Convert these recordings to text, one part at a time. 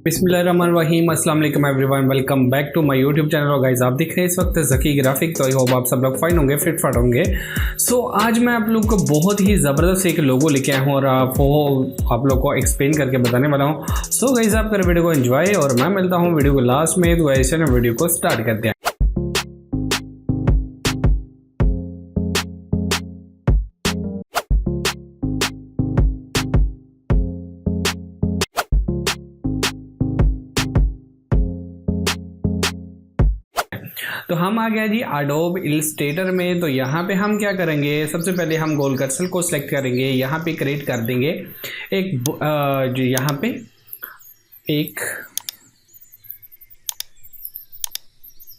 बिस्मिल्लाहिर्रहमानिर्रहीम अस्सलाम वालेकुम everyone, welcome back to my YouTube channel. और गाइस आप देख रहे हैं इस वक्त ज़की ग्राफिक। तो आई होप आप सब लोग फाइन होंगे, फिट फाट होंगे। सो आज मैं आप लोग को बहुत ही ज़बरदस्त एक लोगो लेके आया हूँ और आप लोग को एक्सप्लेन करके बताने वाला हूँ। सो गाइस आप कर वीडियो को एंजॉय और मैं मिलता हूँ वीडियो को लास्ट में। तो ऐसे ना वीडियो को स्टार्ट करते हैं। तो हम आ गया जी एडोब इलस्ट्रेटर में। तो यहाँ पे हम क्या करेंगे, सबसे पहले हम गोल कर्सर को सिलेक्ट करेंगे, यहाँ पे क्रिएट कर देंगे एक जो यहाँ पे एक,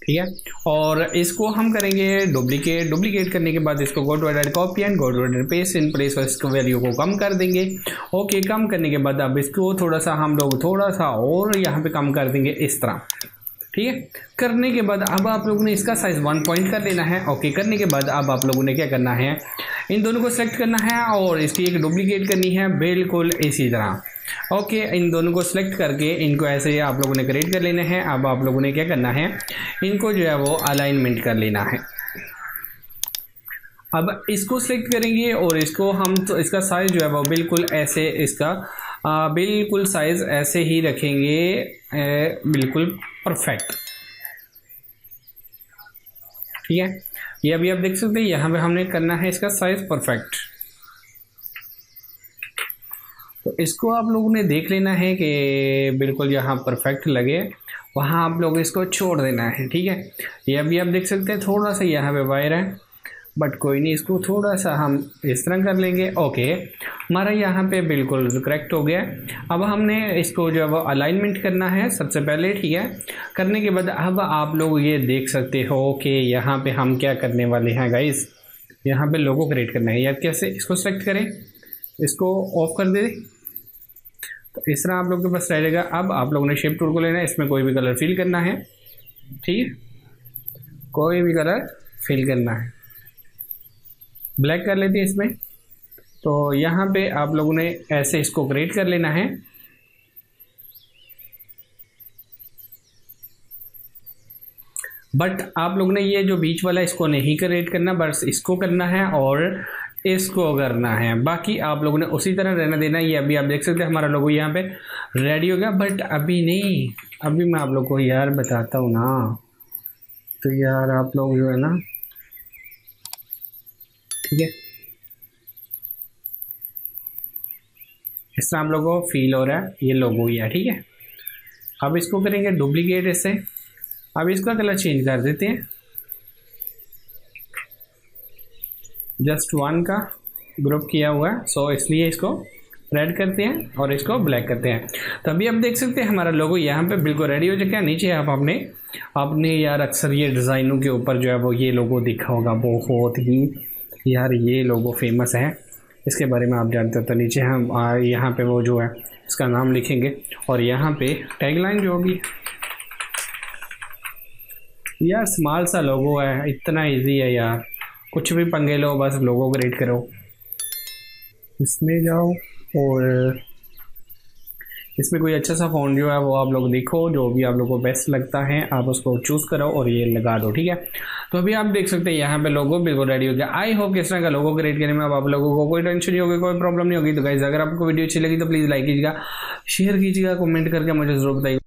ठीक है। और इसको हम करेंगे डुप्लीकेट करने के बाद इसको go to edit copy and go to edit paste in place और इसको वैल्यू को कम कर देंगे। ओके, कम करने के बाद अब इसको थोड़ा सा हम लोग थोड़ा सा और यहाँ पे कम कर देंगे इस तरह, ठीक है। करने के बाद अब आप लोगों ने इसका साइज 1 पॉइंट कर लेना है। ओके, करने के बाद अब आप लोगों ने क्या करना है, इन दोनों को सेलेक्ट करना है और इसकी एक डुप्लीकेट करनी है बिल्कुल इसी तरह। ओके, इन दोनों को सिलेक्ट करके इनको ऐसे आप लोगों ने क्रिएट कर लेना है। अब आप लोगों ने क्या करना है, इनको जो है वो अलाइनमेंट कर लेना है। अब इसको सिलेक्ट करेंगे और इसको हम तो इसका साइज जो है वो बिल्कुल ऐसे इसका बिल्कुल साइज ऐसे ही रखेंगे, बिल्कुल परफेक्ट, ठीक है। ये अभी आप देख सकते हैं यहाँ पे हमने करना है इसका साइज परफेक्ट। तो इसको आप लोगों ने देख लेना है कि बिल्कुल यहाँ परफेक्ट लगे, वहाँ आप लोग इसको छोड़ देना है, ठीक है। ये अभी आप देख सकते हैं थोड़ा सा यहाँ पे वायर है, बट कोई नहीं, इसको थोड़ा सा हम इस तरह कर लेंगे। ओके, हमारा यहाँ पे बिल्कुल करेक्ट हो गया। अब हमने इसको जो है वो अलाइनमेंट करना है सबसे पहले, ठीक है। करने के बाद अब आप लोग ये देख सकते हो कि यहाँ पे हम क्या करने वाले हैं गाइस, यहाँ पे लोगो क्रिएट करना है। यार कैसे, इसको सेलेक्ट करें, इसको ऑफ कर दे, तो इस तरह आप लोग के पास रहेगा। अब आप लोगों ने शेप टूल को लेना है, इसमें कोई भी कलर फिल करना है, ठीक है, कोई भी कलर फिल करना है। ब्लैक कर लेते हैं इसमें। तो यहाँ पे आप लोगों ने ऐसे इसको क्रिएट कर लेना है। बट आप लोगों ने ये जो बीच वाला इसको नहीं क्रिएट करना, बस इसको करना है और इसको करना है। बाकी आप लोगों ने उसी तरह रहना देना। ये अभी आप देख सकते हैं हमारा लोगो यहाँ पे रेडी हो गया। बट अभी नहीं, अभी मैं आप लोग को यार बताता हूँ ना। तो यार आप लोग जो है ना, ठीक है, इस तरह आप लोगों को फील हो रहा है ये लोगो ही है, ठीक है। अब इसको करेंगे डुप्लीकेट इससे। अब इसका कलर चेंज कर देते हैं, जस्ट 1 का ग्रुप किया हुआ है, सो इसलिए इसको रेड करते हैं और इसको ब्लैक करते हैं। तो अभी आप देख सकते हैं हमारा लोगो यहाँ पे बिल्कुल रेडी हो चुका है। नीचे आप आपने यार अक्सर ये डिज़ाइनों के ऊपर जो है वो ये लोगो दिखा होगा, बहुत ही यार ये लोगो फेमस है, इसके बारे में आप जानते हो। तो नीचे हम यहाँ पे वो जो है इसका नाम लिखेंगे और यहाँ पे टैगलाइन जो होगी, यार स्मॉल सा लोगो है, इतना इजी है यार, कुछ भी पंगे लो, बस लोगो क्रिएट करो, इसमें जाओ और इसमें कोई अच्छा सा फ़ॉन्ट जो है वो आप लोग देखो, जो भी आप लोग को बेस्ट लगता है आप उसको चूज़ करो और ये लगा दो, ठीक है। तो अभी आप देख सकते हैं यहाँ पे लोगो बिल्कुल रेडी हो गया। आई होप किस तरह का लोगो क्रिएट करने में अब आप लोगों को कोई टेंशन नहीं होगी, कोई प्रॉब्लम नहीं होगी। तो गाइस अगर आपको वीडियो अच्छी लगी तो प्लीज़ लाइक कीजिएगा, शेयर कीजिएगा, कमेंट करके मुझे ज़रूर बताइए।